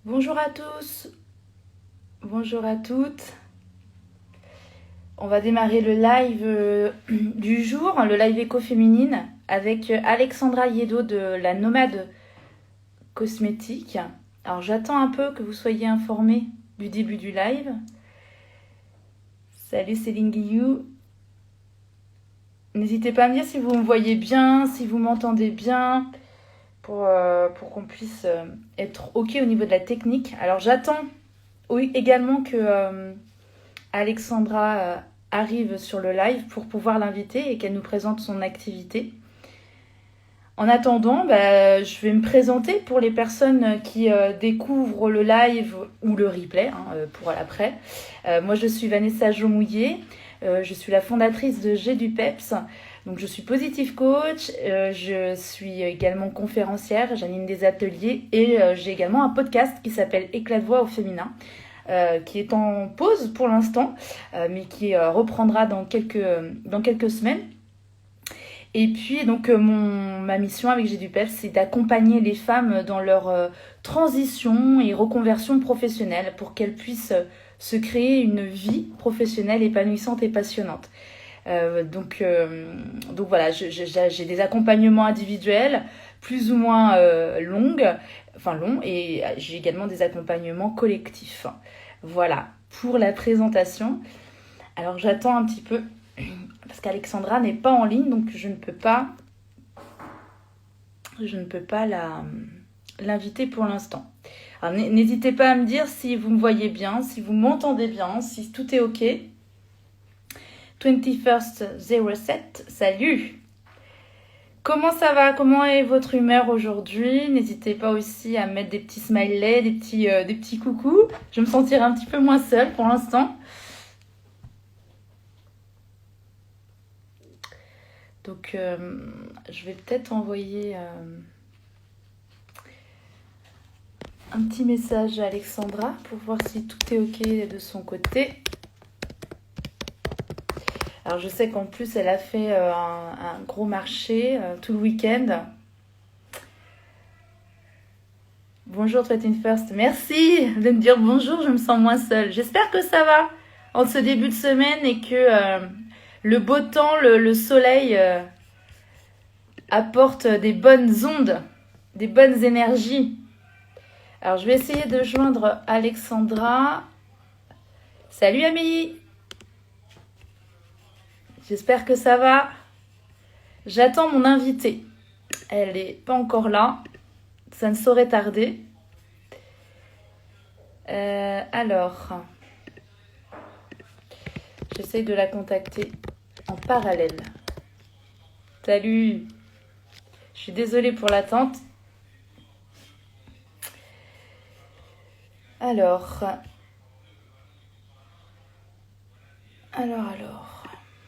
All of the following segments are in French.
Bonjour à tous, bonjour à toutes. On va démarrer le live du jour, le live écoféminine, avec Alexandra Yedo de la Nomade Cosmétique. Alors j'attends un peu que vous soyez informés du début du live. Salut Céline Guillou. N'hésitez pas à me dire si vous me voyez bien, si vous m'entendez bien, pour qu'on puisse être OK au niveau de la technique. Alors j'attends oui, également que Alexandra arrive sur le live pour pouvoir l'inviter et qu'elle nous présente son activité. En attendant, je vais me présenter pour les personnes qui découvrent le live ou le replay pour l'après. Moi, je suis Vanessa Jomouillet. Je suis la fondatrice de J'ai du Peps. Donc, je suis positive coach. Je suis également conférencière. J'anime des ateliers et j'ai également un podcast qui s'appelle Éclat de voix au féminin. Qui est en pause pour l'instant, mais qui reprendra dans quelques semaines. Et puis, donc, ma mission avec J'ai du Peps, c'est d'accompagner les femmes dans leur transition et reconversion professionnelle pour qu'elles puissent se créer une vie professionnelle épanouissante et passionnante. Donc voilà, j'ai des accompagnements individuels, plus ou moins longs, et j'ai également des accompagnements collectifs. Voilà, pour la présentation. Alors j'attends un petit peu, parce qu'Alexandra n'est pas en ligne, donc je ne peux pas l'inviter pour l'instant. Alors n'hésitez pas à me dire si vous me voyez bien, si vous m'entendez bien, si tout est OK. 21st07, salut! Comment ça va? Comment est votre humeur aujourd'hui? N'hésitez pas aussi à mettre des petits smileys, des petits coucous. Je me sentirai un petit peu moins seule pour l'instant. Donc, je vais peut-être envoyer un petit message à Alexandra pour voir si tout est OK de son côté. Alors, je sais qu'en plus, elle a fait un gros marché tout le week-end. Bonjour 21st, merci de me dire bonjour, je me sens moins seule. J'espère que ça va en ce début de semaine et que le beau temps, le soleil apporte des bonnes ondes, des bonnes énergies. Alors je vais essayer de joindre Alexandra. Salut Amélie. J'espère que ça va. J'attends mon invitée. Elle n'est pas encore là. Ça ne saurait tarder. Alors, j'essaye de la contacter en parallèle. Salut. Je suis désolée pour l'attente. Alors.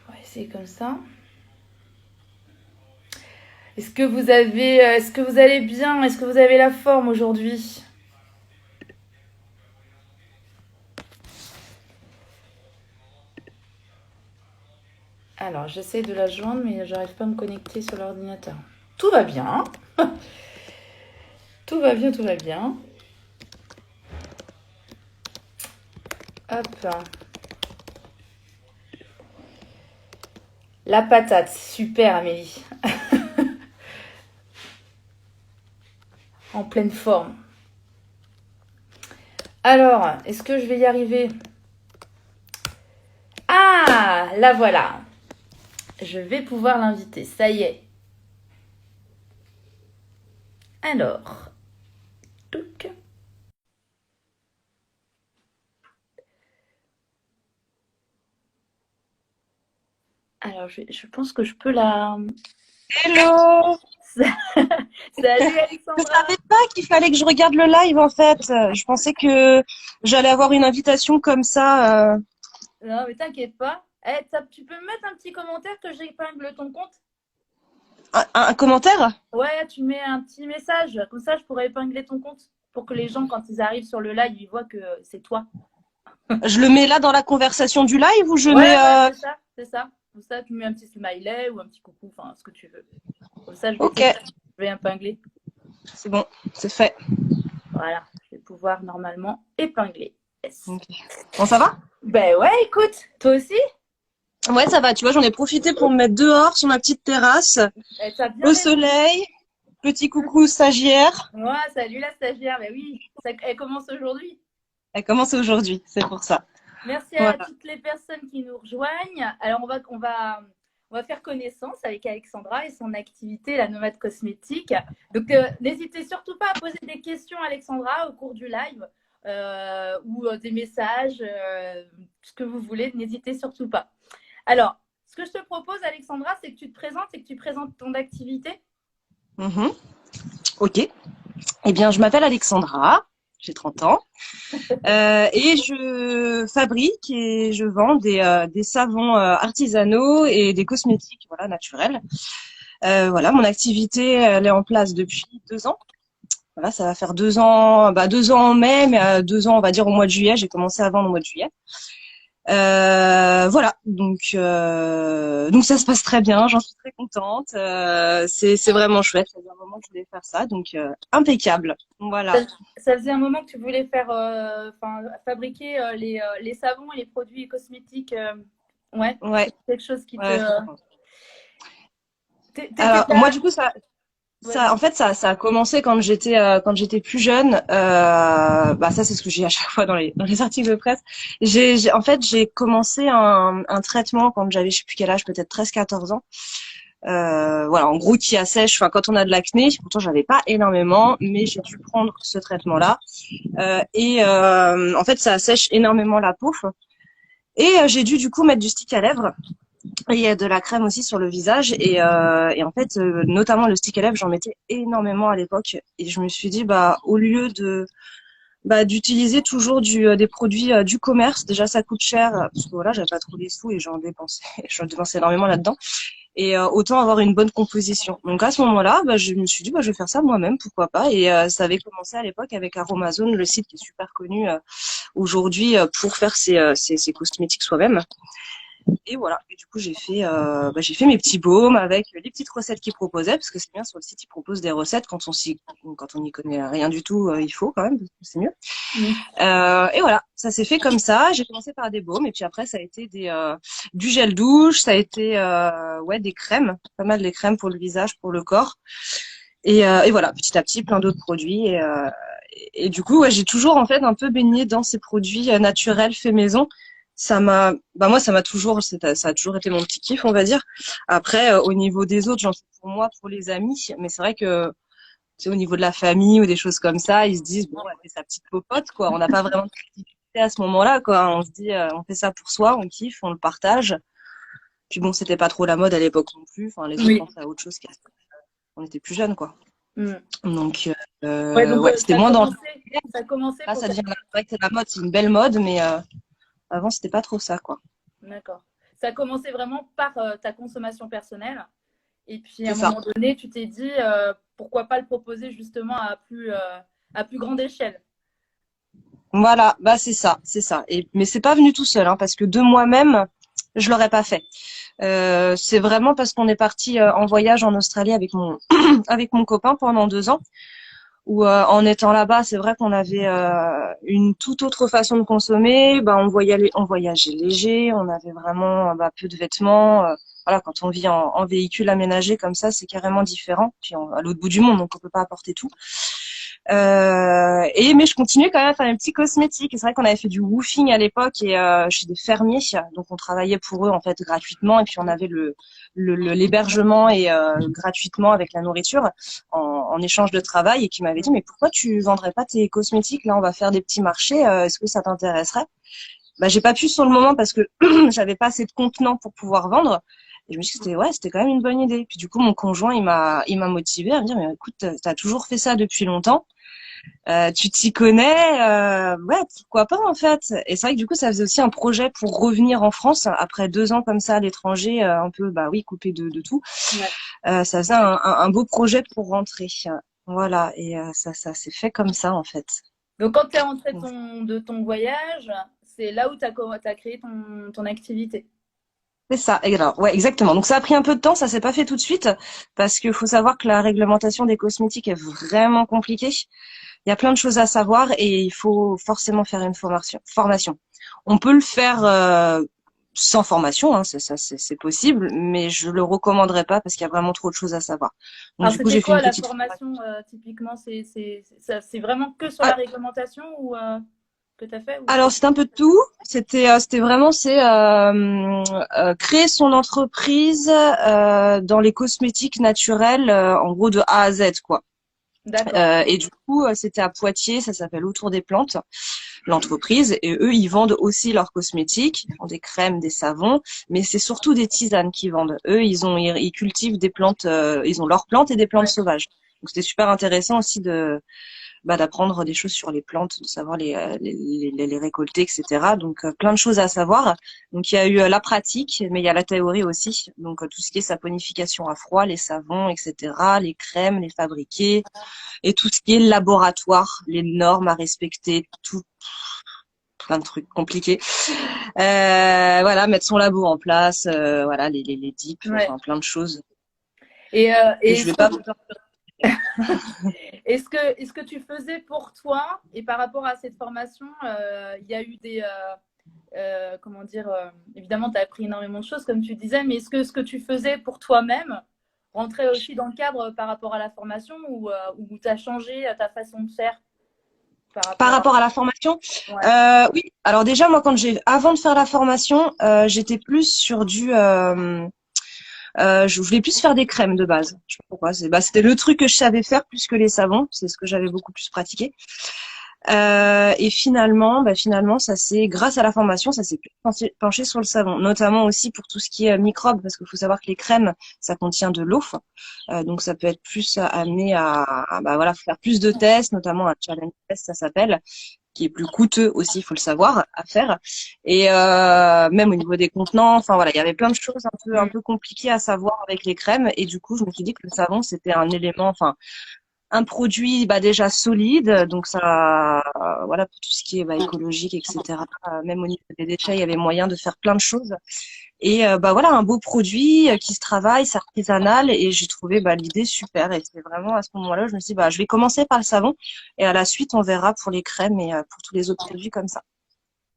On va essayer comme ça. Est-ce que vous allez bien? Est-ce que vous avez la forme aujourd'hui? Alors, j'essaie de la joindre, mais j'arrive pas à me connecter sur l'ordinateur. Tout va bien. Tout va bien, tout va bien. Hop. La patate, super Amélie. En pleine forme. Alors, est-ce que je vais y arriver? Ah, la voilà. Je vais pouvoir l'inviter, ça y est. Alors, touc. Alors, je pense que je peux la... Hello! Salut Je Alexandra. savais pas qu'il fallait que je regarde le live en fait. Je pensais que j'allais avoir une invitation comme ça. Non, mais t'inquiète pas. Tu peux me mettre un petit commentaire que j'épingle ton compte? Un commentaire? Ouais, tu mets un petit message. Comme ça, je pourrais épingler ton compte. Pour que les gens, quand ils arrivent sur le live, ils voient que c'est toi. Je le mets là dans la conversation du live ou je Ouais, mets ouais, c'est ça, c'est ça. Comme ça, tu mets un petit smiley ou un petit coucou, enfin, ce que tu veux. Comme ça, Ok, je vais épingler. c'est bon, c'est fait. Voilà. pouvoir normalement épingler. Yes. Ok. Bon, ça va? Ben ouais, écoute, toi aussi, Ouais, ça va. Tu vois, j'en ai profité pour me mettre dehors sur ma petite terrasse, t'as bien au raison. soleil. Petit coucou stagiaire. Ouais, salut la stagiaire, ben oui, elle commence aujourd'hui. Elle commence aujourd'hui, c'est pour ça. Merci à Voilà. toutes les personnes qui nous rejoignent. Alors, on va faire connaissance avec Alexandra et son activité, la nomade cosmétique. Donc, n'hésitez surtout pas à poser des questions à Alexandra au cours du live ou des messages, ce que vous voulez. N'hésitez surtout pas. Alors, ce que je te propose, Alexandra, c'est que tu te présentes et que tu présentes ton activité. Mhm. Ok. Eh bien, je m'appelle Alexandra, j'ai 30 ans, et je fabrique et je vends des savons artisanaux et des cosmétiques, voilà, naturels. Voilà, mon activité, elle est en place depuis 2 ans. Voilà, ça va faire 2 ans, 2 ans en mai, mais 2 ans, on va dire au mois de juillet. J'ai commencé à vendre au mois de juillet. Voilà, donc ça se passe très bien, j'en suis très contente. C'est vraiment chouette. Ça faisait un moment que je voulais faire ça, donc impeccable. Ça, Voilà. ça faisait un moment que tu voulais faire, fabriquer les savons et les produits cosmétiques. Ouais, Ouais, c'est quelque chose qui te. ouais, je suis contente. T'étais Alors moi, déjà. du coup, ça, en Vas-y. fait, ça a commencé quand j'étais plus jeune. Ça, c'est ce que j'ai à chaque fois dans les articles de presse. En fait, j'ai commencé un traitement quand j'avais, je sais plus quel âge, peut-être 13-14 ans. Voilà, en gros, qui assèche. Enfin, quand on a de l'acné, pourtant j'avais pas énormément, mais j'ai dû prendre ce traitement-là. En fait, ça assèche énormément la peau. Et j'ai dû du coup mettre du stick à lèvres. Et il y a de la crème aussi sur le visage et en fait notamment le stick à lèvres j'en mettais énormément à l'époque et je me suis dit au lieu de d'utiliser toujours des produits du commerce, déjà ça coûte cher parce que voilà j'avais pas trop les sous et j'en dépensais énormément là-dedans et autant avoir une bonne composition. Donc à ce moment-là je me suis dit je vais faire ça moi-même, pourquoi pas, et ça avait commencé à l'époque avec Aromazone, le site qui est super connu aujourd'hui pour faire ses cosmétiques soi-même. Et voilà. Et du coup, j'ai fait mes petits baumes avec les petites recettes qu'ils proposaient, parce que c'est bien sur le site, ils proposent des recettes quand on n'y connaît rien du tout, il faut quand même, parce que c'est mieux. Mm. Et voilà, ça s'est fait comme ça. J'ai commencé par des baumes, et puis après, ça a été du gel douche, ça a été des crèmes, pas mal des crèmes pour le visage, pour le corps. Et voilà, petit à petit, plein d'autres produits. Et du coup, j'ai toujours en fait un peu baigné dans ces produits naturels faits maison. Moi, ça a toujours été mon petit kiff, on va dire. Après, au niveau des autres, j'en fais pour moi, pour les amis. Mais c'est vrai que, tu sais, au niveau de la famille ou des choses comme ça, ils se disent, bon, elle fait sa petite popote, quoi. On n'a pas vraiment de crédibilité à ce moment-là, quoi. On se dit, on fait ça pour soi, on kiffe, on le partage. Puis bon, c'était pas trop la mode à l'époque non plus. Enfin, les autres Oui. pensaient à autre chose on était plus jeunes, quoi. Mm. Donc, Ouais, donc c'était moins dans le. ça a commencé Là, pour ça ta. devient, c'est vrai que c'est la mode, c'est une belle mode, mais avant, c'était pas trop ça, quoi. D'accord. Ça a commencé vraiment par ta consommation personnelle. Et puis à C'est un ça. moment donné, tu t'es dit pourquoi pas le proposer justement à plus grande échelle. Voilà, c'est ça, c'est ça. Mais c'est pas venu tout seul, hein, parce que de moi-même, je l'aurais pas fait. C'est vraiment parce qu'on est parti en voyage en Australie avec mon avec mon copain pendant 2 ans, où en étant là-bas, c'est vrai qu'on avait une toute autre façon de consommer. On voyageait léger, on avait vraiment peu de vêtements. Voilà, quand on vit en véhicule aménagé comme ça, c'est carrément différent. Puis à l'autre bout du monde, donc on peut pas apporter tout. Mais je continuais quand même à faire mes petits cosmétiques. Et c'est vrai qu'on avait fait du woofing à l'époque et chez des fermiers, donc on travaillait pour eux en fait gratuitement et puis on avait l'hébergement et gratuitement avec la nourriture en échange de travail, et qui m'avait dit mais pourquoi tu vendrais pas tes cosmétiques, là on va faire des petits marchés, est-ce que ça t'intéresserait? J'ai pas pu sur le moment parce que j'avais pas assez de contenants pour pouvoir vendre. Et je me suis dit que c'était quand même une bonne idée. Puis du coup mon conjoint il m'a motivée à me dire mais écoute, t'as toujours fait ça depuis longtemps, tu t'y connais, ouais, pourquoi pas en fait. Et c'est vrai que du coup, ça faisait aussi un projet pour revenir en France après 2 ans comme ça à l'étranger, un peu, coupé de tout. Ouais. Ça faisait un beau projet pour rentrer. Voilà, et ça s'est fait comme ça en fait. Donc quand tu es rentré Donc, de ton voyage, c'est là où tu as créé ton activité. C'est ça, alors, ouais, exactement. Donc ça a pris un peu de temps, ça s'est pas fait tout de suite, parce qu'il faut savoir que la réglementation des cosmétiques est vraiment compliquée. Il y a plein de choses à savoir et il faut forcément faire une formation. On peut le faire sans formation, hein, c'est possible, mais je le recommanderais pas parce qu'il y a vraiment trop de choses à savoir. Donc Alors, du coup, c'était j'ai fait quoi une la petite formation. formation typiquement? C'est vraiment que sur la réglementation ou, que tu as fait ou Alors c'est... c'est un peu de tout. C'était vraiment créer son entreprise dans les cosmétiques naturels, en gros de A à Z quoi. D'accord. Et du coup c'était à Poitiers, ça s'appelle Autour des plantes, l'entreprise. Et eux ils vendent aussi leurs cosmétiques, ils font des crèmes, des savons, mais c'est surtout des tisanes qu'ils vendent. Eux ils cultivent des plantes, ils ont leurs plantes et des plantes Ouais. sauvages. Donc c'était super intéressant aussi de d'apprendre des choses sur les plantes, de savoir les récolter, etc. Donc plein de choses à savoir. Donc il y a eu la pratique, mais il y a la théorie aussi. Donc tout ce qui est saponification à froid, les savons, etc., les crèmes, les fabriquer, et tout ce qui est laboratoire, les normes à respecter, tout plein de trucs compliqués. Voilà, mettre son labo en place, voilà, les dips, Ouais. enfin plein de choses. Et Et je vais pas vous est-ce que tu faisais pour toi et par rapport à cette formation, il y a eu des comment dire, évidemment, tu as appris énormément de choses, comme tu disais, mais est-ce que ce que tu faisais pour toi-même rentrait aussi dans le cadre par rapport à la formation ou tu as changé ta façon de faire par par rapport à... rapport à la formation, Ouais, oui. Alors déjà, moi, avant de faire la formation, j'étais plus sur je voulais plus faire des crèmes de base. Je sais pas pourquoi. C'était le truc que je savais faire plus que les savons. C'est ce que j'avais beaucoup plus pratiqué. Et finalement, ça s'est, grâce à la formation, ça s'est plus penché sur le savon, notamment aussi pour tout ce qui est microbes, parce qu'il faut savoir que les crèmes, ça contient de l'eau, donc ça peut être plus amené voilà, faire plus de tests, notamment un challenge test, ça s'appelle, qui est plus coûteux aussi, il faut le savoir, à faire. Et même au niveau des contenants, enfin voilà, il y avait plein de choses un mm, peu compliquées à savoir avec les crèmes. Et du coup, je me suis dit que le savon, c'était un élément, enfin un produit déjà solide, donc ça, voilà, pour tout ce qui est écologique, etc. Même au niveau des déchets, il y avait moyen de faire plein de choses. Et voilà, un beau produit qui se travaille, c'est artisanal, et j'ai trouvé l'idée super. Et c'est vraiment à ce moment-là, je me suis dit, je vais commencer par le savon, et à la suite, on verra pour les crèmes et pour tous les autres produits comme ça.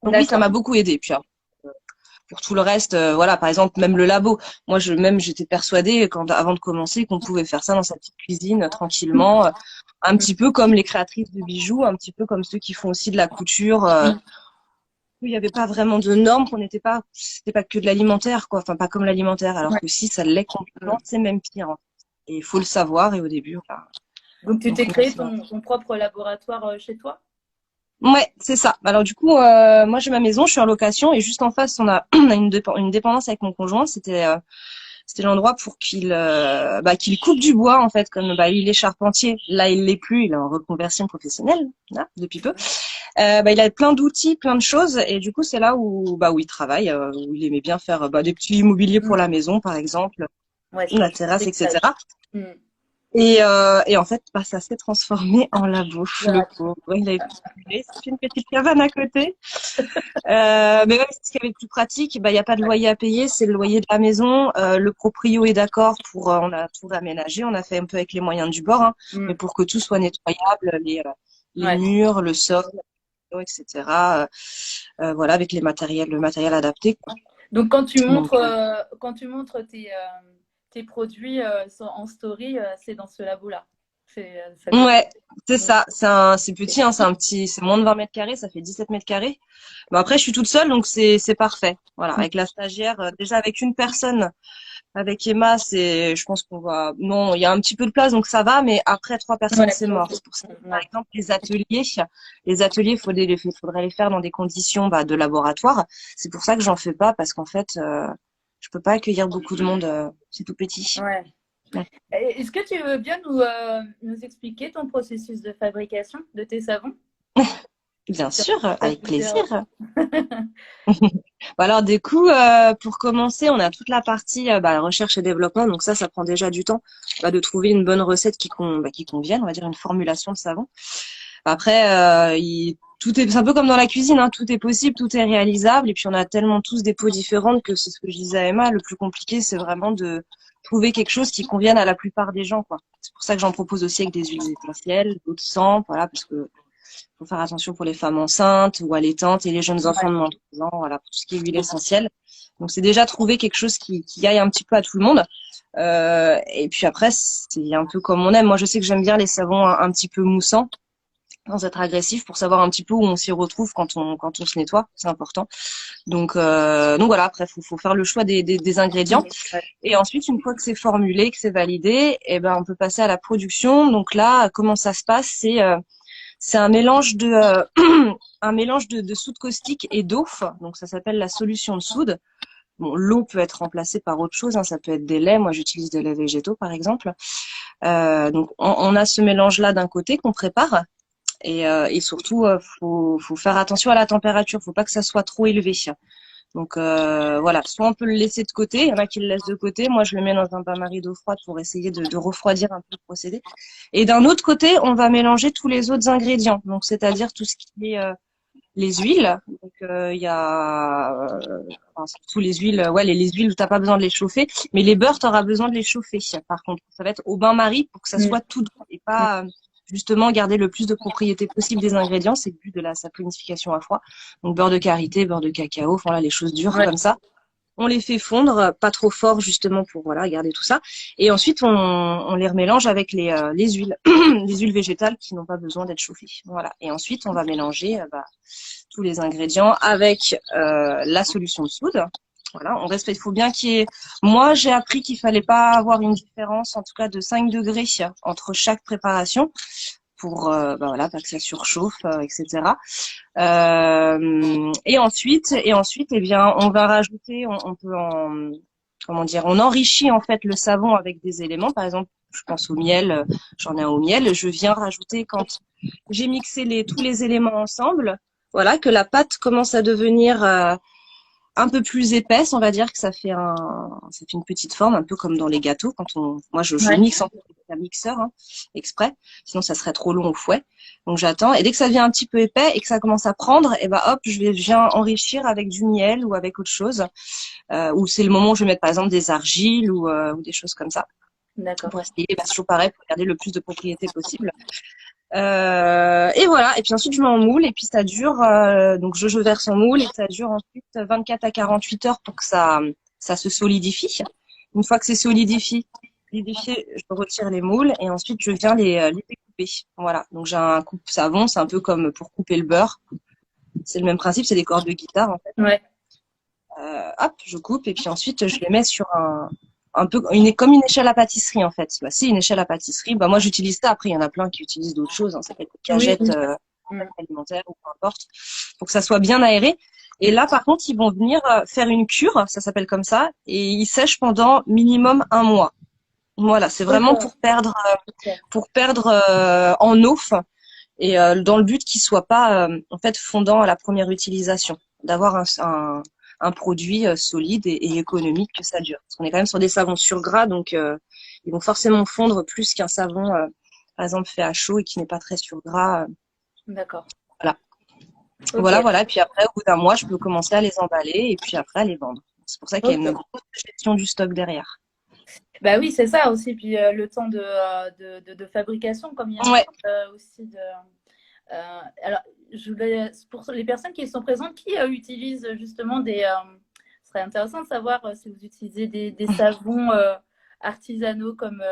Donc oui, ça d'accord. m'a beaucoup aidé. Puis pour tout le reste, voilà, par exemple, même le labo. Moi, j'étais persuadée avant de commencer qu'on pouvait faire ça dans sa petite cuisine tranquillement, un Mm, petit peu comme les créatrices de bijoux, un petit peu comme ceux qui font aussi de la couture. mm, Il n'y avait pas vraiment de normes, c'était pas que de l'alimentaire, quoi. Enfin, pas comme l'alimentaire, alors ouais, que si, ça l'est mm. complètement, c'est même pire, hein. Et il faut le savoir, et au début, voilà. Donc, tu Donc, t'es créé ton propre laboratoire chez toi? ouais, c'est ça. Alors du coup, moi j'ai ma maison, je suis en location et juste en face, on a, on a une dépendance avec mon conjoint. C'était l'endroit pour qu'il coupe du bois en fait, comme il est charpentier. Là, il l'est plus, il est en reconversion professionnelle là depuis peu. Il a plein d'outils, plein de choses et du coup, c'est là où il travaille, où il aimait bien faire des petits immobiliers pour Mm. la maison, par exemple, Ouais, c'est la un terrasse, bricolage. etc. Mm. Et en fait, ça s'est transformé en labo. Le Voilà. pauvre, il a été brûlé. C'est une petite cabane à côté. Mais ouais, c'est ce qui avait le plus pratique. Il n'y a pas de Ouais. loyer à payer, c'est le loyer de la maison. Le proprio est d'accord on a tout réaménagé. On a fait un peu avec les moyens du bord, hein, mais Mm. pour que tout soit nettoyable, les Ouais. murs, le sol, etc. Voilà, avec le matériel adapté, quoi. Donc, Donc, quand tu montres tes produits en story, c'est dans ce labo-là. Ça fait ouais, c'est Mm. ça. C'est petit, hein, c'est moins de 20 mètres carrés, ça fait 17 mètres carrés. Bon, après, je suis toute seule, donc c'est parfait. Voilà, avec la stagiaire, déjà avec une personne. Avec Emma, je pense qu'on va, non, il y a un petit peu de place, donc ça va, mais après trois personnes, Ouais, c'est mort. C'est pour ça que, par ouais. exemple, les ateliers, faudrait les faire dans des conditions, de laboratoire. C'est pour ça que j'en fais pas, parce qu'en fait, je peux pas accueillir beaucoup de monde, c'est tout petit. Ouais. Ouais. Est-ce que tu veux bien nous expliquer ton processus de fabrication de tes savons? Bien Tu as sûr, tu as avec plusieurs... plaisir. Alors, du coup, pour commencer, on a toute la partie, recherche et développement. Donc ça prend déjà du temps, de trouver une bonne recette qui convienne, on va dire une formulation de savon. Après, c'est un peu comme dans la cuisine, hein, tout est possible, tout est réalisable, et puis on a tellement tous des peaux différentes que c'est ce que je disais à Emma, le plus compliqué, c'est vraiment de trouver quelque chose qui convienne à la plupart des gens, quoi. C'est pour ça que j'en propose aussi avec des huiles essentielles, d'autres sans, voilà, parce que faut faire attention pour les femmes enceintes ou allaitantes et les jeunes enfants de moins de 12 ans, voilà, pour tout ce qui est huile essentielle. Donc c'est déjà trouver quelque chose qui aille un petit peu à tout le monde. Et puis après, c'est un peu comme on aime. Moi, je sais que j'aime bien les savons un petit peu moussants, sans être agressif, pour savoir un petit peu où on s'y retrouve quand on se nettoie, c'est important. Donc voilà, après faut faire le choix des ingrédients. Et ensuite, une fois que c'est formulé, que c'est validé, eh ben on peut passer à la production. Donc là, comment ça se passe? C'est un mélange de un mélange de soude caustique et d'eau. Donc ça s'appelle la solution de soude. Bon, l'eau peut être remplacée par autre chose, hein, ça peut être des laits. Moi, j'utilise des laits végétaux, par exemple. Donc on a ce mélange-là d'un côté qu'on prépare. Et surtout, faut faire attention à la température. Faut pas que ça soit trop élevé. Donc voilà, soit on peut le laisser de côté, il y en a qui le laissent de côté. Moi, je le mets dans un bain-marie d'eau froide pour essayer de refroidir un peu le procédé. Et d'un autre côté, on va mélanger tous les autres ingrédients. Donc c'est-à-dire tout ce qui est les huiles. Donc il y a enfin, surtout les huiles, ouais, les huiles où t'as pas besoin de les chauffer, mais les beurres, tu auras besoin de les chauffer. Par contre, ça va être au bain-marie pour que ça soit tout doux et pas justement garder le plus de propriétés possible des ingrédients. C'est le but de la saponification à froid. Donc beurre de karité, beurre de cacao, enfin là les choses dures comme ça. On les fait fondre, pas trop fort justement pour voilà garder tout ça. Et ensuite on les remélange avec les huiles, les huiles végétales qui n'ont pas besoin d'être chauffées. Voilà. Et ensuite on va mélanger tous les ingrédients avec la solution de soude. Voilà, on respecte. Il faut bien qu'il y ait. Moi, j'ai appris qu'il fallait pas avoir une différence, en tout cas de 5 degrés entre chaque préparation pour voilà, pas que ça surchauffe, etc. Et ensuite, eh bien, on va rajouter, on peut comment dire, on enrichit en fait le savon avec des éléments. Par exemple, je pense au miel, j'en ai un au miel. Je viens rajouter quand j'ai mixé tous les éléments ensemble. Voilà, que la pâte commence à devenir un peu plus épaisse, on va dire que ça fait une petite forme, un peu comme dans les gâteaux. Moi, je mixe en fait avec un mixeur, hein, exprès. Sinon, ça serait trop long au fouet. Donc, j'attends. Et dès que ça devient un petit peu épais et que ça commence à prendre, et ben, hop, viens enrichir avec du miel ou avec autre chose. Ou c'est le moment où je vais mettre, par exemple, des argiles ou des choses comme ça. D'accord. Pour essayer, c'est toujours pareil, pour garder le plus de propriétés possible. Et voilà. Et puis ensuite, je mets en moule et puis ça dure. Donc je verse en moule et ça dure ensuite 24 à 48 heures pour que ça se solidifie. Une fois que c'est solidifié, je retire les moules et ensuite je viens les découper. Voilà. Donc j'ai un coupe-savon, c'est un peu comme pour couper le beurre. C'est le même principe, c'est des cordes de guitare en fait. Ouais. Hop, je coupe et puis ensuite je les mets sur un peu comme une échelle à pâtisserie en fait. C'est une échelle à pâtisserie. Moi j'utilise ça. Après il y en a plein qui utilisent d'autres choses. Hein. Ça peut être des cagettes alimentaires ou peu importe. Pour que ça soit bien aéré. Et là par contre ils vont venir faire une cure. Ça s'appelle comme ça. Et ils sèchent pendant minimum 1 mois. Voilà, c'est vraiment pour perdre en eau et dans le but qu'il soit pas en fait fondant à la première utilisation. D'avoir un produit solide et économique que ça dure. Parce qu'on est quand même sur des savons sur gras, donc ils vont forcément fondre plus qu'un savon, par exemple, fait à chaud et qui n'est pas très sur gras. D'accord. Voilà. Okay. Voilà. Et puis après, au bout d'1 mois, je peux commencer à les emballer et puis après à les vendre. C'est pour ça qu'il y a une grosse gestion du stock derrière. Bah oui, c'est ça aussi. Puis le temps de fabrication, comme il y a aussi de... alors, pour les personnes qui sont présentes, qui utilisent justement ce serait intéressant de savoir si vous utilisez des savons artisanaux comme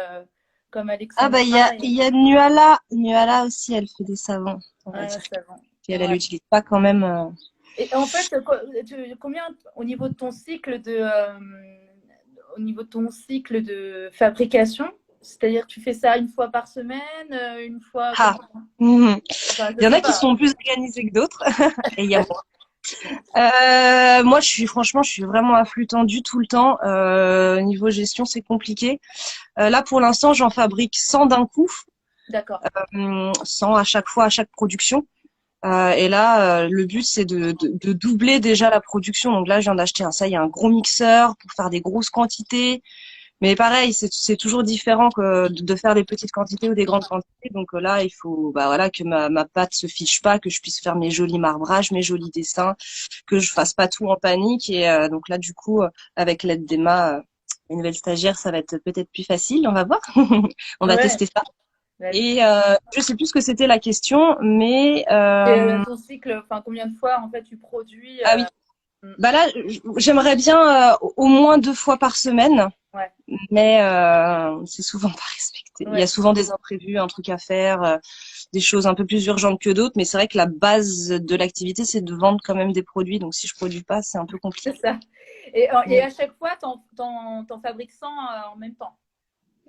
Alexandra. Ah bah il y a Nuala aussi, elle fait des savons. Et elle n'utilise pas quand même. Et en fait, combien au niveau de ton cycle de fabrication? C'est-à-dire que tu fais ça une fois par semaine, une fois... Il y en a qui sont plus organisés que d'autres. Et il y a moi. Moi, je suis vraiment à flux tendu tout le temps. Niveau gestion, c'est compliqué. Là, pour l'instant, j'en fabrique 100 d'un coup. D'accord. 100 à chaque fois, à chaque production. Et là, le but, c'est de doubler déjà la production. Donc là, je viens d'acheter il y a un gros mixeur pour faire des grosses quantités. Mais pareil, c'est toujours différent que de faire des petites quantités ou des grandes quantités. Donc là, il faut bah voilà que ma pâte se fiche pas, que je puisse faire mes jolis marbrages, mes jolis dessins, que je fasse pas tout en panique. Et donc là, du coup, avec l'aide d'Emma, une nouvelle stagiaire, ça va être peut-être plus facile. On va voir. On va Ouais, tester ça. bah oui. Et je sais plus ce que c'était la question, mais Et ton cycle, enfin, combien de fois en fait tu produis ah oui. mm, Bah là, j'aimerais bien au moins 2 fois par semaine. ouais, Mais c'est souvent pas respecté. Il y a ouais, souvent des imprévus, un truc à faire, des choses un peu plus urgentes que d'autres, mais c'est vrai que la base de l'activité, c'est de vendre quand même des produits. Donc si je produis pas, c'est un peu c'est compliqué. ça. Et Mm. à chaque fois, t'en fabriques 100 en même temps.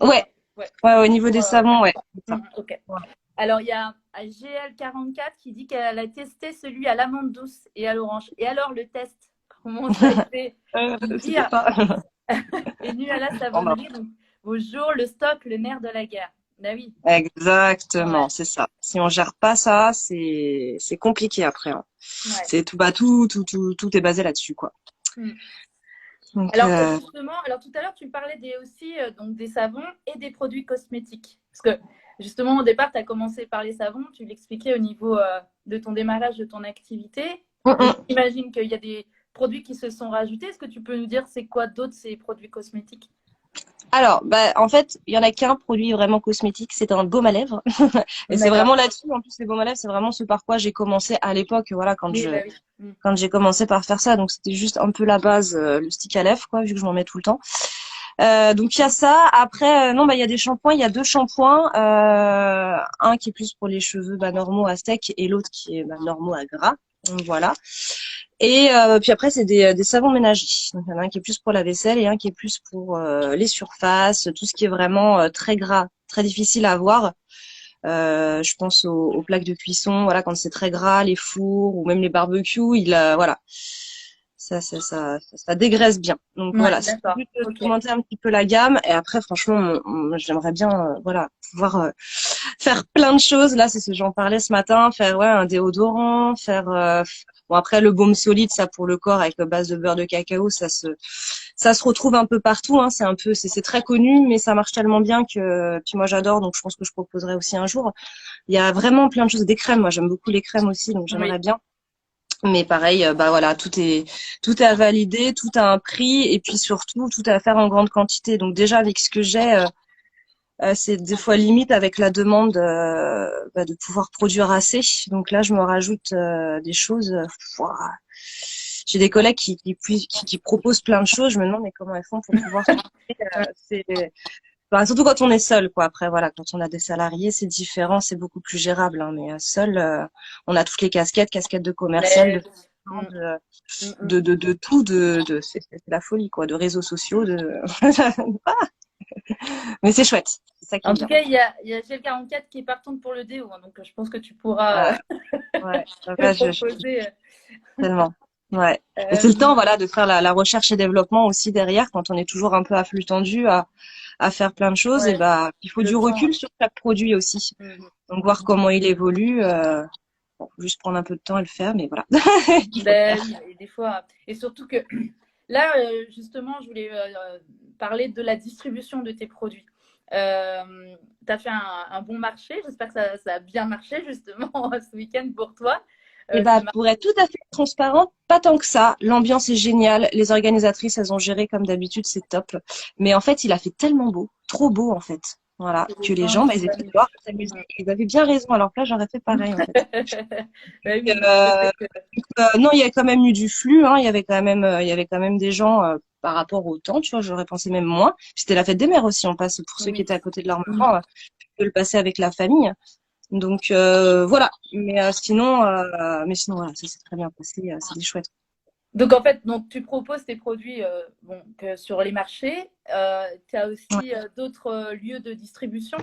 Ouais, Ouais, ouais, au niveau pour, des savons, ouais. C'est ça. ok. Ouais. Alors, il y a GL44 qui dit qu'elle a testé celui à l'amande douce et à l'orange. Et alors, le test, comment ça a été? Il dit, C'était pas. et nu à la Bon, bah, savonnerie, donc, vos jours, le stock, le nerf de la guerre. Ah oui, ouais, exactement, c'est ça. Si on gère pas ça, c'est compliqué après, hein. ouais. C'est tout, bah tout est basé là-dessus, quoi. Hmm. Donc Alors, justement, alors tout à l'heure, tu parlais aussi donc des savons et des produits cosmétiques. Parce que, justement, au départ, tu as commencé par les savons, tu l'expliquais au niveau de ton démarrage de ton activité. Donc, j'imagine qu'il y a des produits qui se sont rajoutés. Est-ce que tu peux nous dire c'est quoi d'autres ces produits cosmétiques? Alors, bah, en fait, il y en a qu'un produit vraiment cosmétique, c'est un baume à lèvres. Et c'est D'accord. vraiment là-dessus, en plus, les baumes à lèvres, c'est vraiment ce par quoi j'ai commencé à l'époque, voilà, Oui, bah oui. Hmm. quand j'ai commencé par faire ça. Donc, c'était juste un peu la base, le stick à lèvres, quoi, vu que je m'en mets tout le temps. Donc, il y a ça. Après, non, bah, il y a des shampoings, il y a 2 shampoings, un qui est plus pour les cheveux, bah, normaux à sec et l'autre qui est, bah, normaux à gras. Donc, voilà. Et puis après, c'est des savons ménagers. Donc, il y en a un qui est plus pour la vaisselle et un qui est plus pour les surfaces, tout ce qui est vraiment très gras, très difficile à avoir. Je pense aux plaques de cuisson, voilà, quand c'est très gras, les fours ou même les barbecues, voilà, ça dégraisse bien. Donc Ouais, voilà, c'est d'accord. juste Ok. d'augmenter un petit peu la gamme. Et après, franchement, j'aimerais bien, voilà, pouvoir faire plein de choses. Là, c'est ce que j'en parlais ce matin, faire ouais un déodorant, faire bon après le baume solide, ça pour le corps avec base de beurre de cacao, ça se retrouve un peu partout. Hein. C'est très connu, mais ça marche tellement bien que puis moi j'adore, donc je pense que je proposerai aussi un jour. Il y a vraiment plein de choses, des crèmes. Moi, j'aime beaucoup les crèmes aussi, donc Oui. j'aimerais bien. Mais pareil, bah voilà, tout est à valider, tout a un prix, et puis surtout tout est à faire en grande quantité. Donc déjà avec ce que j'ai, c'est des fois limite avec la demande bah, de pouvoir produire assez. Donc là, je me rajoute des choses. Ouah. J'ai des collègues qui proposent plein de choses. Je me demande mais comment elles font pour pouvoir trouver. Ouais. C'est enfin, surtout quand on est seul, quoi. Après, voilà, quand on a des salariés, c'est différent, c'est beaucoup plus gérable. Hein, mais seul, on a toutes les casquettes de commercial, Mais, de mm, de mm, mm. de tout, c'est la folie, quoi, de réseaux sociaux, de. Mais c'est chouette, c'est ça qui est En tout bien. cas, il y a GL44 qui est partante pour le déo, hein, donc je pense que tu pourras Ah, ouais, le ouais, proposer. tellement. Ouais. Et c'est le Euh, temps, voilà, de faire la recherche et développement aussi derrière, quand on est toujours un peu à flux tendu à faire plein de choses, et ouais, bah, il faut le du temps. recul sur chaque produit aussi. Mhm. Donc, voir comment il évolue, bon, juste prendre un peu de temps et le faire, mais voilà, il faut le Ben faire. oui, et des fois, et surtout que là, justement, je voulais parler de la distribution de tes produits. Tu as fait un bon marché, j'espère que ça a bien marché justement ce week-end pour toi. Et Ça bah, marche. pour être tout à fait transparente, pas tant que ça. L'ambiance est géniale. Les organisatrices, elles ont géré comme d'habitude, c'est top. Mais en fait, il a fait tellement beau, trop beau en fait. Voilà, que Les les gens, gens, ils bah, ils étaient dehors à s'amuser. Ils avaient bien raison. Alors que là, j'aurais fait pareil en fait. Ben oui, donc c'est Euh, vrai que non, il y a quand même eu du flux. Hein. Il y avait quand même des gens par rapport au temps. Tu vois, j'aurais pensé même moins. Puis c'était la fête des mères aussi. On passe pour ceux qui oui. étaient à côté de leur maman, de le passer avec la famille. Donc voilà. Mais sinon voilà, ça s'est très bien passé. C'est des chouettes. Donc en fait, donc, tu proposes tes produits bon, sur les marchés. Tu as Ouais. aussi d'autres lieux de distribution.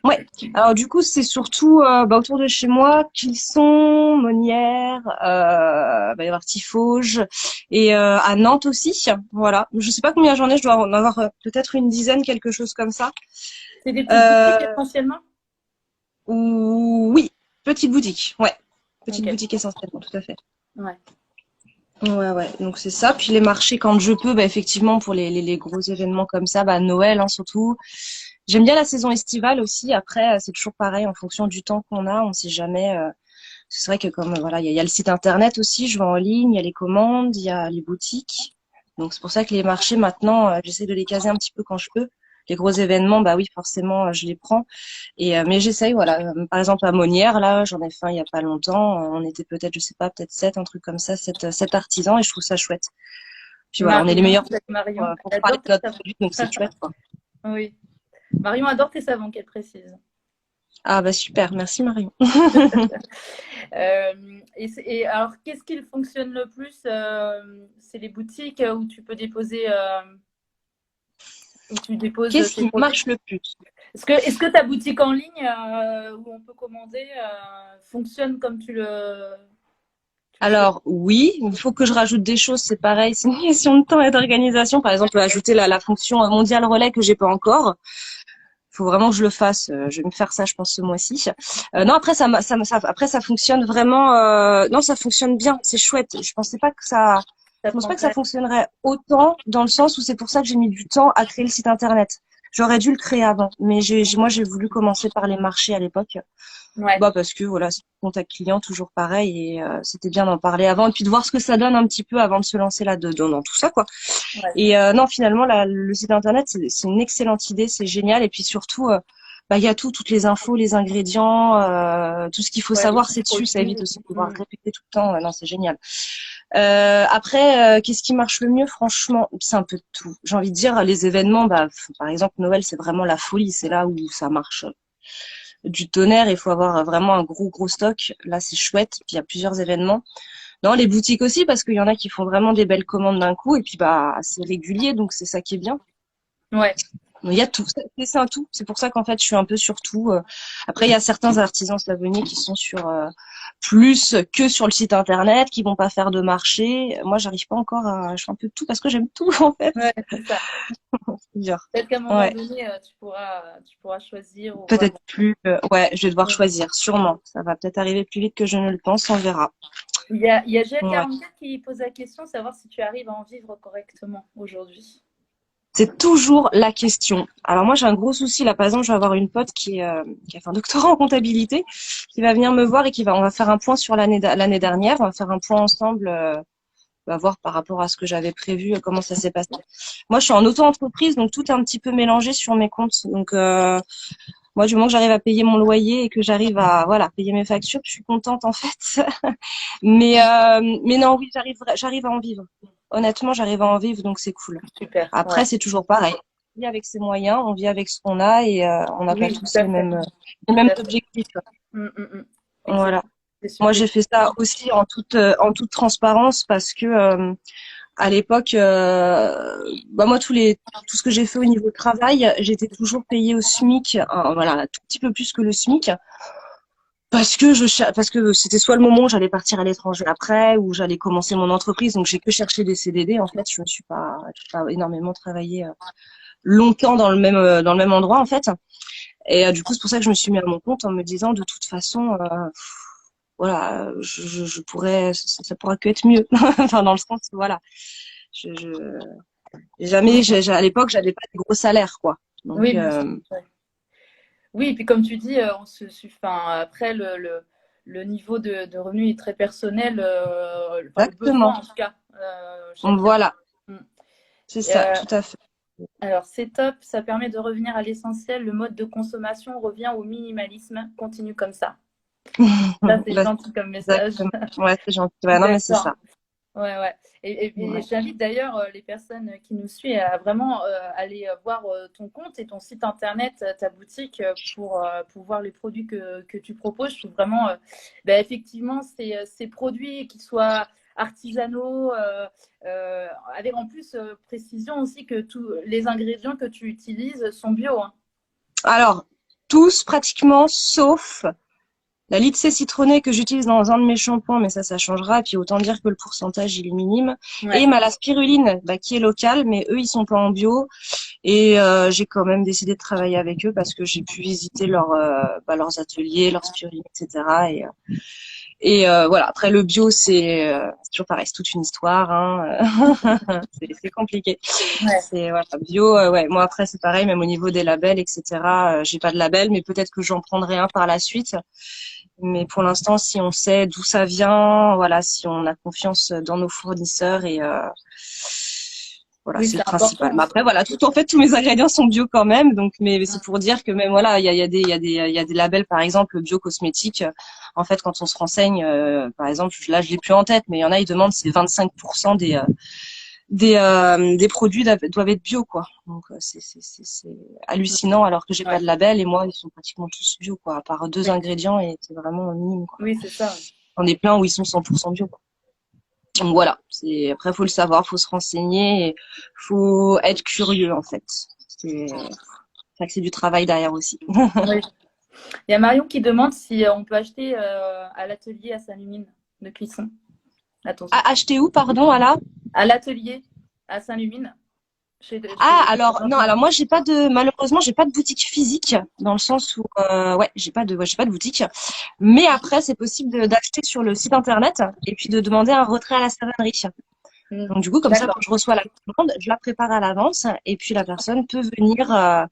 Ouais. Alors du coup, c'est surtout bah, autour de chez moi, Clisson, Monières, va y avoir Tifauges et à Nantes aussi. Voilà. Je sais pas combien j'en ai. Je dois en avoir peut-être une dizaine, quelque chose comme ça. C'est des petites boutiques Euh, essentiellement. oui, petite boutique. Ouais, petite Ok. boutique essentiellement, tout à fait. Ouais. Ouais, ouais. Donc c'est ça. Puis les marchés quand je peux, bah effectivement pour les gros événements comme ça, bah Noël hein, surtout. J'aime bien la saison estivale aussi. Après, c'est toujours pareil en fonction du temps qu'on a. On sait jamais. C'est vrai que comme voilà, il y a le site internet aussi. Je vends en ligne. Il y a les commandes, il y a les boutiques. Donc c'est pour ça que les marchés maintenant, j'essaie de les caser un petit peu quand je peux. Les gros événements, bah oui, forcément, je les prends. Et mais j'essaye, voilà. Par exemple à Monière, là, j'en ai fait un il y a pas longtemps. On était peut-être, je sais pas, peut-être sept, un truc comme ça, sept artisans, et je trouve ça chouette. Puis voilà, on est les Marion, meilleurs avec Marion, pour elle parler adore tes de notre savons. produit, donc c'est chouette, quoi. Oui, Marion adore tes savons, qu'elle précise. Ah bah super, merci Marion. Et alors, qu'est-ce qui fonctionne le plus? C'est les boutiques où tu peux déposer, où tu déposes Qu'est-ce tes qui produits. marche le plus? Est-ce que ta boutique en ligne où on peut commander fonctionne comme tu le souhaites? Alors oui, il faut que je rajoute des choses, c'est pareil, c'est une question de temps et d'organisation. Par exemple, ajouter la fonction mondial relais que j'ai pas encore. Il faut vraiment que je le fasse. Je vais me faire ça, je pense, ce mois-ci. Non, après après ça fonctionne vraiment. Non, ça fonctionne bien, c'est chouette. Ça Je pense pas que ça prendrait. fonctionnerait autant dans le sens où c'est pour ça que j'ai mis du temps à créer le site internet. J'aurais dû le créer avant, mais moi j'ai voulu commencer par les marchés à l'époque. Ouais, Bah parce que voilà, c'est le contact client toujours pareil et c'était bien d'en parler avant et puis de voir ce que ça donne un petit peu avant de se lancer là-dedans dans tout ça quoi. ouais. Et non, finalement le site internet c'est une excellente idée, c'est génial et puis surtout bah il y a toutes les infos, les ingrédients, tout ce qu'il faut Ouais, les savoir petits c'est dessus, ça produits. évite aussi de devoir répéter tout le temps. Non, c'est génial. Après, qu'est-ce qui marche le mieux? Franchement, c'est un peu de tout. J'ai envie de dire les événements, bah par exemple Noël, c'est vraiment la folie, c'est là où ça marche du tonnerre, il faut avoir vraiment un gros stock. Là, c'est chouette. Puis il y a plusieurs événements. Non, les boutiques aussi, parce qu'il y en a qui font vraiment des belles commandes d'un coup. Et puis, bah, c'est régulier, donc c'est ça qui est bien. Ouais, Il y a tout. C'est un tout. C'est pour ça qu'en fait, je suis un peu sur tout. Après, il y a certains artisans savonniers qui sont sur plus que sur le site internet, qui vont pas faire de marché. Moi, j'arrive pas encore à. Je fais un peu de tout parce que j'aime tout en fait. ouais, c'est ça. C'est dur. Peut-être qu'à un moment Ouais. donné, tu pourras choisir ou voir. Peut-être plus. Ouais, je vais devoir choisir. Sûrement. Ça va peut-être arriver plus vite que je ne le pense. On verra. Il y a Ouais. GL44 qui pose la question, savoir si tu arrives à en vivre correctement aujourd'hui. C'est toujours la question. Alors moi j'ai un gros souci là. Par exemple, je vais avoir une pote qui a fait un doctorat en comptabilité, qui va venir me voir et on va faire un point sur l'année dernière. On va faire un point ensemble. On va voir par rapport à ce que j'avais prévu, comment ça s'est passé. Moi, je suis en auto-entreprise, donc tout est un petit peu mélangé sur mes comptes. Donc moi, du moment que j'arrive à payer mon loyer et que j'arrive à voilà payer mes factures, je suis contente en fait. Mais non, oui, j'arrive à en vivre. Honnêtement, j'arrive à en vivre, donc c'est cool. Super, Après, ouais. c'est toujours pareil. On vit avec ses moyens, on vit avec ce qu'on a et on n'a pas Oui, tout tous à fait. les Tout mêmes à fait. objectifs. Exact. Voilà. C'est Moi, super. j'ai fait ça aussi en toute transparence parce que à l'époque, bah moi tout ce que j'ai fait au niveau travail, j'étais toujours payée au SMIC, voilà, un tout petit peu plus que le SMIC. Parce que c'était soit le moment où j'allais partir à l'étranger après ou j'allais commencer mon entreprise, donc j'ai que cherché des CDD. En fait, je me suis pas énormément travaillé longtemps dans le même endroit en fait. Et du coup, c'est pour ça que je me suis mis à mon compte en me disant de toute façon, voilà, je pourrais, ça pourra que être mieux. Enfin, dans le sens, voilà, je à l'époque, j'avais pas de gros salaires quoi. Donc Oui, bien sûr. Ouais. Oui, et puis comme tu dis, enfin, après, le niveau de revenu est très personnel, enfin, le besoin exactement. en tout cas, chacun. Voilà, Mm. c'est Et, ça, tout à fait. alors, c'est top, ça permet de revenir à l'essentiel. Le mode de consommation revient au minimalisme. Continue comme ça. Ça, c'est Bah, gentil comme message. exactement. Ouais, c'est gentil. Ouais, non, mais c'est D'accord. ça. Ouais, ouais. Et Ouais. j'invite d'ailleurs les personnes qui nous suivent à vraiment aller voir ton compte et ton site internet, ta boutique, pour voir les produits que tu proposes. Je trouve vraiment, effectivement, ces produits qui soient artisanaux, avec en plus précision aussi que tous les ingrédients que tu utilises sont bio, hein. Alors, tous pratiquement, sauf la Litsé citronnée que j'utilise dans un de mes shampoings, mais ça changera. Et puis autant dire que le pourcentage, il est minime. Et Ouais. ma la spiruline, bah, qui est locale, mais eux, ils sont pas en bio. Et j'ai quand même décidé de travailler avec eux parce que j'ai pu visiter leurs ateliers, leurs spiruline, etc. Et voilà, après le bio, c'est toujours pareil, c'est toute une histoire, hein. C'est compliqué. Ouais. C'est voilà, bio, ouais. Moi après c'est pareil, même au niveau des labels, etc. J'ai pas de label, mais peut-être que j'en prendrai un par la suite. Mais pour l'instant, si on sait d'où ça vient, voilà, si on a confiance dans nos fournisseurs et voilà, Oui, c'est le c'est important principal. Mais aussi. après, voilà, tout en fait, tous mes ingrédients sont bio quand même. Donc, mais c'est pour dire que même voilà, il y a des labels, par exemple, bio cosmétiques. En fait, quand on se renseigne, par exemple, là, je l'ai plus en tête, mais il y en a, ils demandent si 25% des produits doivent être bio, quoi. Donc, c'est hallucinant, alors que j'ai pas Ouais. de label et moi, ils sont pratiquement tous bio, quoi, à part deux Oui, ingrédients et c'est vraiment minime, quoi. oui, c'est ça. On est plein où ils sont 100% bio, quoi. Donc voilà, après faut le savoir, faut se renseigner, et faut être curieux en fait. C'est du travail derrière aussi. Oui. Il y a Marion qui demande si on peut acheter à l'atelier à Saint-Lumine de cuisson. Attention. Ah, acheter où, pardon, à la? À l'atelier à Saint-Lumine. Ah, alors non, alors moi j'ai pas de, malheureusement j'ai pas de boutique physique dans le sens où ouais j'ai pas de boutique. Mais après c'est possible d'acheter sur le site internet et puis de demander un retrait à la savonnerie. Hmm. Donc du coup comme ça quand D'accord. je reçois la commande, je la prépare à l'avance et puis la personne peut venir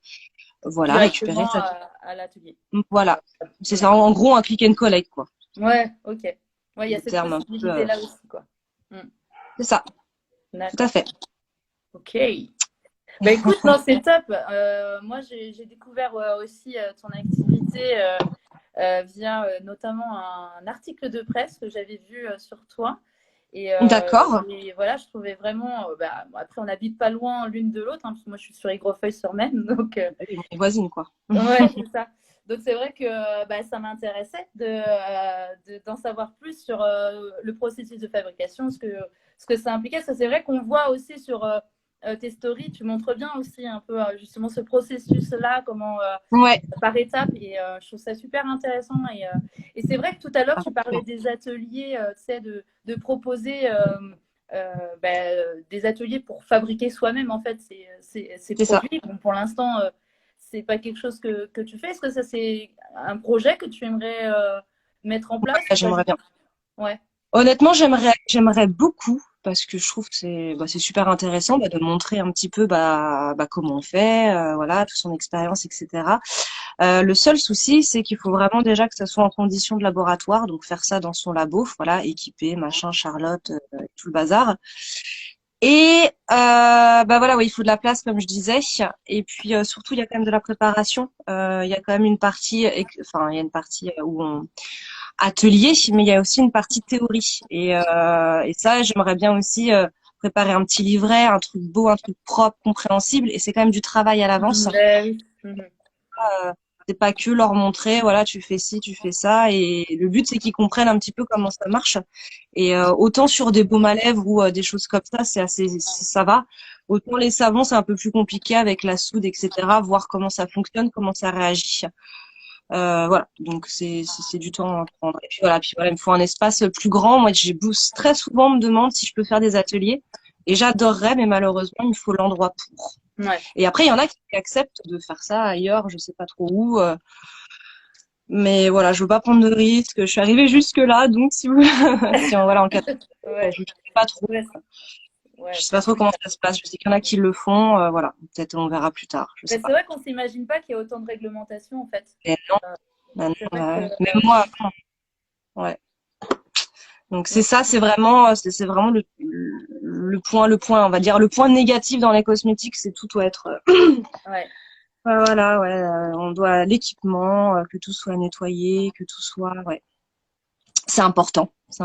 voilà récupérer Directement sa. à l'atelier. Voilà, c'est Hmm. ça en gros un click and collect quoi. Ouais, ok. Ouais, il y a Le cette terme un peu. possibilité-là aussi, quoi. Hmm. C'est ça, tout à D'accord. fait. Ok. Bah écoute, non, c'est top. Moi, j'ai découvert aussi ton activité via notamment un article de presse que j'avais vu sur toi. D'accord. Et voilà, je trouvais vraiment. Bah, bon, après, on n'habite pas loin l'une de l'autre, hein, parce que moi, je suis sur Aigrefeuille-sur-Maine. Donc, Oui, on est voisines, quoi. ouais, c'est ça. Donc, c'est vrai que bah, ça m'intéressait d'en savoir plus sur le processus de fabrication, ce que ça impliquait. Parce que c'est vrai qu'on voit aussi sur tes stories, tu montres bien aussi un peu justement ce processus-là, comment Ouais. par étapes. Et je trouve ça super intéressant. Et c'est vrai que tout à l'heure, Ah, tu parlais des ateliers, tu sais, de proposer des ateliers pour fabriquer soi-même, en fait, ces c'est ça. produits. Bon, pour l'instant, c'est pas quelque chose que tu fais. Est-ce que ça, c'est un projet que tu aimerais mettre en place Ouais, ou pas j'aimerais du bien. tout? Ouais. Honnêtement, j'aimerais beaucoup parce que je trouve que c'est super intéressant de montrer un petit peu comment on fait, voilà, toute son expérience, etc. Le seul souci, c'est qu'il faut vraiment déjà que ça soit en condition de laboratoire, donc faire ça dans son labo, voilà, équipé, machin, Charlotte, tout le bazar. Et voilà, ouais, il faut de la place, comme je disais. Et puis surtout, il y a quand même de la préparation. Il y a quand même une partie, enfin, il y a une partie où on atelier, mais il y a aussi une partie théorie. Et ça, j'aimerais bien aussi préparer un petit livret, un truc beau, un truc propre, compréhensible. Et c'est quand même du travail à l'avance. Ben oui. Mhm. C'est pas que leur montrer, voilà, tu fais ci, tu fais ça. Et le but, c'est qu'ils comprennent un petit peu comment ça marche. Et autant sur des baumes à lèvres ou des choses comme ça, ça va. Autant les savons, c'est un peu plus compliqué avec la soude, etc. Voir comment ça fonctionne, comment ça réagit. Voilà, donc c'est du temps à prendre. Et puis voilà, il me faut un espace plus grand. Moi, très souvent, on me demande si je peux faire des ateliers. Et j'adorerais, mais malheureusement, il me faut l'endroit pour. Ouais. Et après, il y en a qui acceptent de faire ça ailleurs, je sais pas trop où. Mais voilà, je veux pas prendre de risques. Je suis arrivée jusque là, donc si vous, si voilà, en cas de, Ouais. je sais pas trop. Ouais. Je Ouais. sais pas trop comment ça se passe. Je sais qu'il y en a qui le font. Voilà, peut-être on verra plus tard. Je sais Ben, c'est pas. vrai qu'on ne s'imagine pas qu'il y a autant de réglementations, en fait. Mais non, Euh, non, c'est vrai que. ouais. Même moi, ouais. Donc c'est ça, c'est vraiment le point, on va dire le point négatif dans les cosmétiques, c'est tout doit être Ouais. voilà, ouais, on doit l'équipement, que tout soit nettoyé, que tout soit ouais, c'est Mm. important, c'est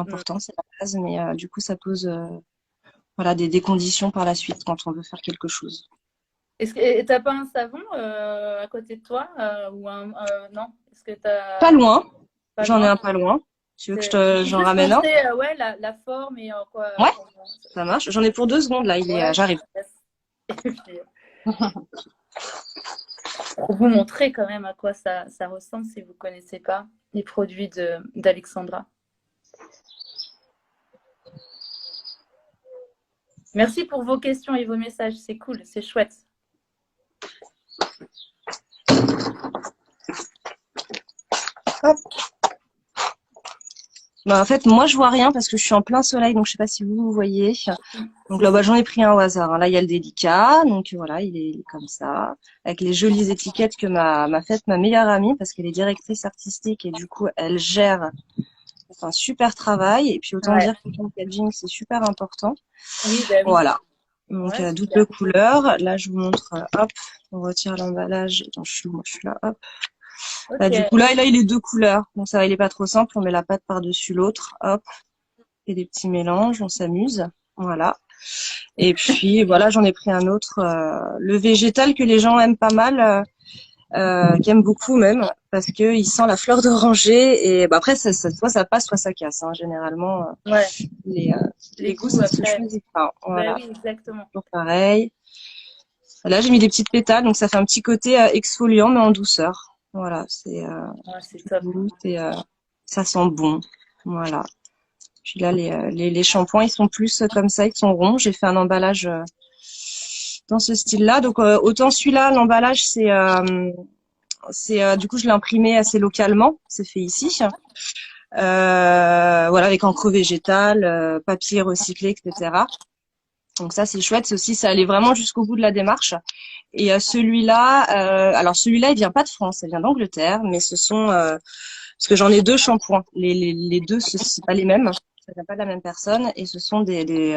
la base, mais du coup ça pose voilà des conditions par la suite quand on veut faire quelque chose. Et t'as pas un savon à côté de toi ou non? Est-ce que Pas t'as loin, pas j'en ai loin? un pas loin. Tu veux que Faut j'en juste ramène un? montrer ouais, la forme et quoi. Ouais, ça marche. J'en ai pour 2 secondes là, Ouais, j'arrive. yes. Et puis, pour vous montrer quand même à quoi ça ressemble si vous ne connaissez pas les produits d'Alexandra. Merci pour vos questions et vos messages. C'est cool, c'est chouette. Hop. Bah, en fait, moi, je vois rien parce que je suis en plein soleil, donc je sais pas si vous voyez. Donc là, bah, j'en ai pris un au hasard, hein. Là, il y a le délicat, donc voilà, il est comme ça, avec les jolies étiquettes que m'a fait ma meilleure amie parce qu'elle est directrice artistique et du coup, elle gère un super travail. Et puis autant Ouais. dire que le packaging, c'est super important. Oui, bah oui. Voilà. Donc Ouais, double super. couleur. Là, je vous montre. Hop, on retire l'emballage. Attends, moi, je suis là. Hop. Ok. Là, du coup, là, il est deux couleurs. Donc ça, il est pas trop simple. On met la pâte par-dessus l'autre. Hop. Et des petits mélanges, on s'amuse. Voilà. Et puis voilà, j'en ai pris un autre, le végétal que les gens aiment pas mal, qui aiment beaucoup même, parce que il sent la fleur d'oranger. Et bah, après, soit ça passe, soit ça casse. Hein. Généralement, Ouais. les, euh, Les les goûts, goûts ça se après. choisit pas. Bah Voilà, oui, exactement. toujours pareil. Là, j'ai mis des petites pétales, donc ça fait un petit côté exfoliant, mais en douceur. Voilà, c'est Ouais, c'est du top. goût, ça sent bon. Voilà. Puis là, les shampoings, ils sont plus comme ça, ils sont ronds. J'ai fait un emballage dans ce style-là. Donc, autant celui-là, l'emballage, du coup, je l'ai imprimé assez localement. C'est fait ici. Voilà, avec encre végétale, papier recyclé, etc. Donc ça, c'est chouette. C'est aussi, ça allait vraiment jusqu'au bout de la démarche. Et alors celui-là, il vient pas de France, il vient d'Angleterre, mais ce sont parce que j'en ai deux shampoings. Les deux, c'est pas les mêmes. Ça vient pas de la même personne et ce sont des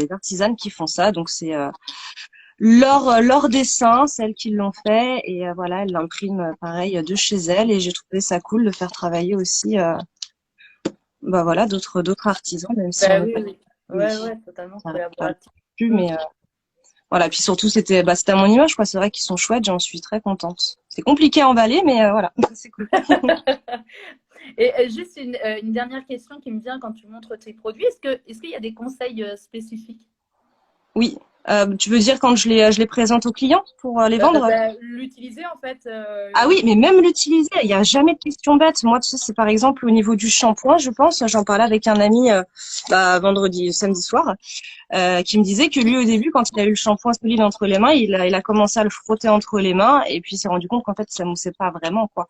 artisanes qui font ça. Donc c'est leur dessin, celles qui l'ont fait et voilà, elles l'impriment pareil de chez elles et j'ai trouvé ça cool de faire travailler aussi bah voilà d'autres artisans même si on Bah n'est oui, pas oui. oui, Ouais, ouais, totalement ça reste pas le collaboratif. plus Mm. mais voilà, puis surtout c'était à mon image quoi, c'est vrai qu'ils sont chouettes, j'en suis très contente. C'est compliqué à emballer mais voilà, c'est cool. Et juste une dernière question qui me vient quand tu montres tes produits. Est-ce qu'il y a des conseils spécifiques? Oui. Tu veux dire quand je les présente aux clients pour les vendre? Bah, l'utiliser en fait. Ah oui, mais même l'utiliser, il n'y a jamais de question bête. Moi, tu sais, c'est par exemple au niveau du shampoing, je pense. J'en parlais avec un ami samedi soir, qui me disait que lui, au début, quand il a eu le shampoing solide entre les mains, il a commencé à le frotter entre les mains et puis il s'est rendu compte qu'en fait, ça moussait pas vraiment, quoi.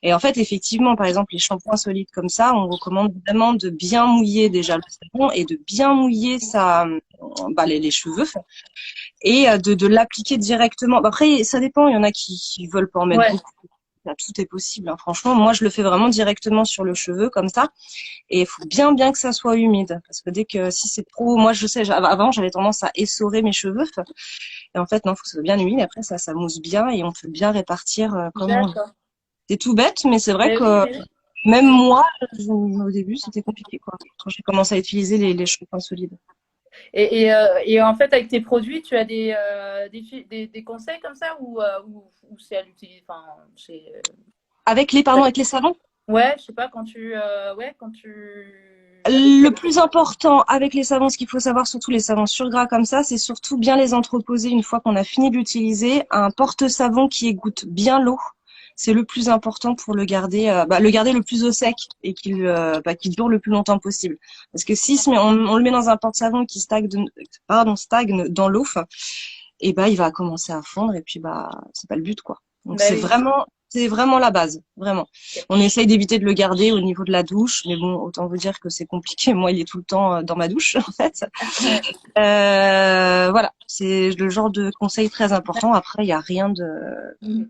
Et en fait, effectivement, par exemple, les shampoings solides comme ça, on recommande vraiment de bien mouiller déjà le savon et de bien mouiller les cheveux et de l'appliquer directement. Bah, après, ça dépend. Il y en a qui veulent pas en mettre Ouais, beaucoup. Là, tout est possible, hein. Franchement, moi, je le fais vraiment directement sur le cheveu comme ça. Et il faut bien, bien que ça soit humide. Parce que si c'est trop, moi, je sais, avant, j'avais tendance à essorer mes cheveux. Et en fait, non, faut que ça soit bien humide. Après, ça mousse bien et on peut bien répartir comme on veut. d'accord. C'est tout bête, mais c'est vrai Ben oui, que ben oui. même moi, au début, c'était compliqué, quoi. Quand j'ai commencé à utiliser les shampoings solides. Et en fait, avec tes produits, tu as des conseils comme ça ou c'est à l'utiliser. Enfin, Avec les savons. ouais, je sais pas, ouais, quand tu. Avec Le plus important avec les savons, ce qu'il faut savoir, surtout les savons sur gras comme ça, c'est surtout bien les entreposer une fois qu'on a fini de l'utiliser. Un porte-savon qui égoutte bien l'eau, c'est le plus important pour le garder le plus au sec et qu'il dure le plus longtemps possible. Parce que si on le met dans un porte-savon qui stagne dans l'eau, et il va commencer à fondre et puis c'est pas le but quoi. Donc bah oui. c'est vraiment la base, vraiment. Ok. On essaye d'éviter de le garder au niveau de la douche, mais bon, autant vous dire que c'est compliqué. Moi, il est tout le temps dans ma douche en fait. Ouais. Voilà, c'est le genre de conseil très important. Après, il y a rien de, Mhm.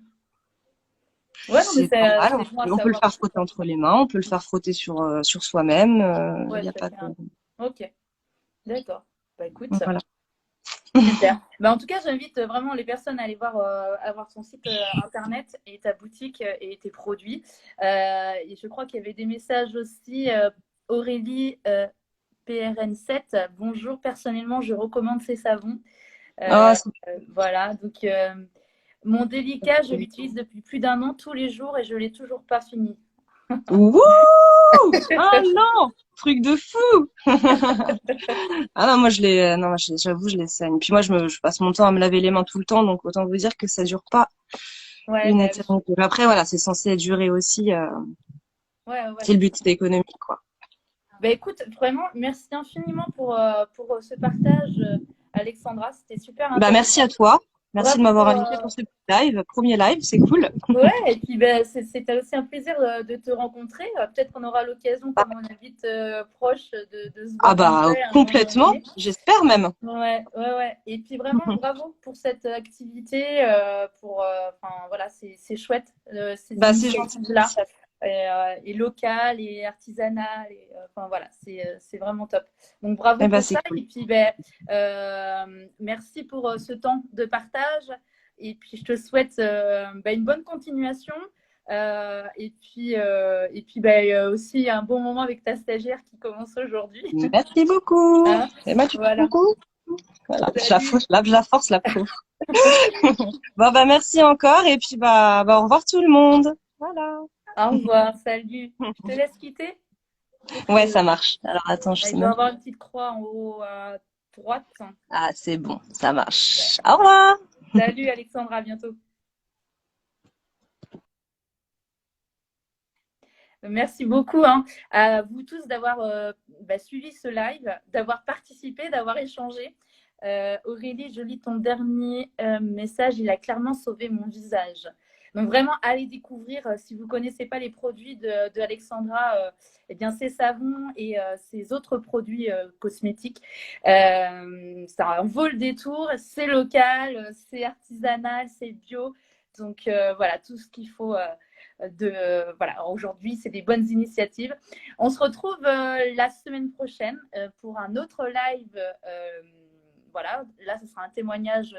Ouais, non, mais c'est normal. c'est bon à On peut le savoir. faire frotter entre les mains, on peut le faire frotter sur soi-même. Il Ouais, y a pas de, chacun. Ok, d'accord. Bah écoute. voilà. Super. Bah, en tout cas, j'invite vraiment les personnes à aller à voir ton site internet et ta boutique et tes produits. Et je crois qu'il y avait des messages aussi. Aurélie PRN7, bonjour. Personnellement, je recommande ces savons. Ah, Euh, voilà. Donc, mon délicat, je l'utilise depuis plus d'un an tous les jours et je l'ai toujours pas fini. Wouh! Ah non! Truc de fou! Ah non, moi non, j'avoue, je les saigne. Puis moi, je passe mon temps à me laver les mains tout le temps, donc autant vous dire que ça dure pas Ouais, une bah oui. éternité. Mais après, voilà, c'est censé durer aussi. Ouais, ouais, C'est le c'est but, ça. c'est économique, quoi. Bah écoute, vraiment, merci infiniment pour ce partage, Alexandra. C'était super Bah, merci intéressant. à toi. Merci de Bravo m'avoir pour, invité pour ce live, premier live, c'est cool. ouais, et puis ben, c'était aussi un plaisir de te rencontrer. Peut-être qu'on aura l'occasion, comme on habite proche, de se Ah voir en bah vrai à un moment complètement, donné. j'espère même. Ouais, ouais, ouais. Et puis vraiment, bravo pour cette activité, enfin voilà, c'est chouette, ces Bah c'est gentil. initiatives-là, et locales et artisanales, enfin voilà, c'est vraiment top. Donc bravo Eh bah pour c'est ça, cool. et puis ben, merci pour ce temps de partage, et puis je te souhaite ben, une bonne continuation. Et puis ben, aussi un bon moment avec ta stagiaire qui commence aujourd'hui. Merci beaucoup. Hein, Et bah tu voilà. beaucoup. Voilà, Salut. je la force la pauvre. Bon bah merci encore et puis bah au revoir tout le monde. Voilà. Au revoir, salut. Je te laisse quitter. Ouais, ça marche. Alors attends, je Il sais doit y même. avoir une petite croix en haut à droite. Ah, c'est bon, ça marche. Super. Au revoir. Salut Alexandra, à bientôt. Merci beaucoup hein, à vous tous d'avoir bah, suivi ce live, d'avoir participé, d'avoir échangé. Aurélie, je lis ton dernier message. Il a clairement sauvé mon visage. Donc vraiment, allez découvrir si vous ne connaissez pas les produits de Alexandra, eh bien ces savons et ces autres produits cosmétiques. Ça en vaut le détour. C'est local, c'est artisanal, c'est bio. Donc voilà, tout ce qu'il faut. Voilà, aujourd'hui, c'est des bonnes initiatives. On se retrouve la semaine prochaine pour un autre live. Voilà, là, ce sera un témoignage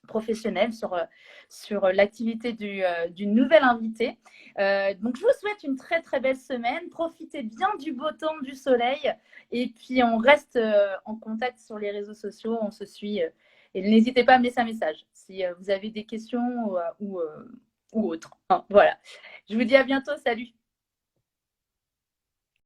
professionnel sur l'activité d'une nouvelle invitée. Donc, je vous souhaite une très, très belle semaine. Profitez bien du beau temps, du soleil. Et puis, on reste en contact sur les réseaux sociaux. On se suit. Et n'hésitez pas à me laisser un message si vous avez des questions ou autres. Hein, voilà. Je vous dis à bientôt. Salut.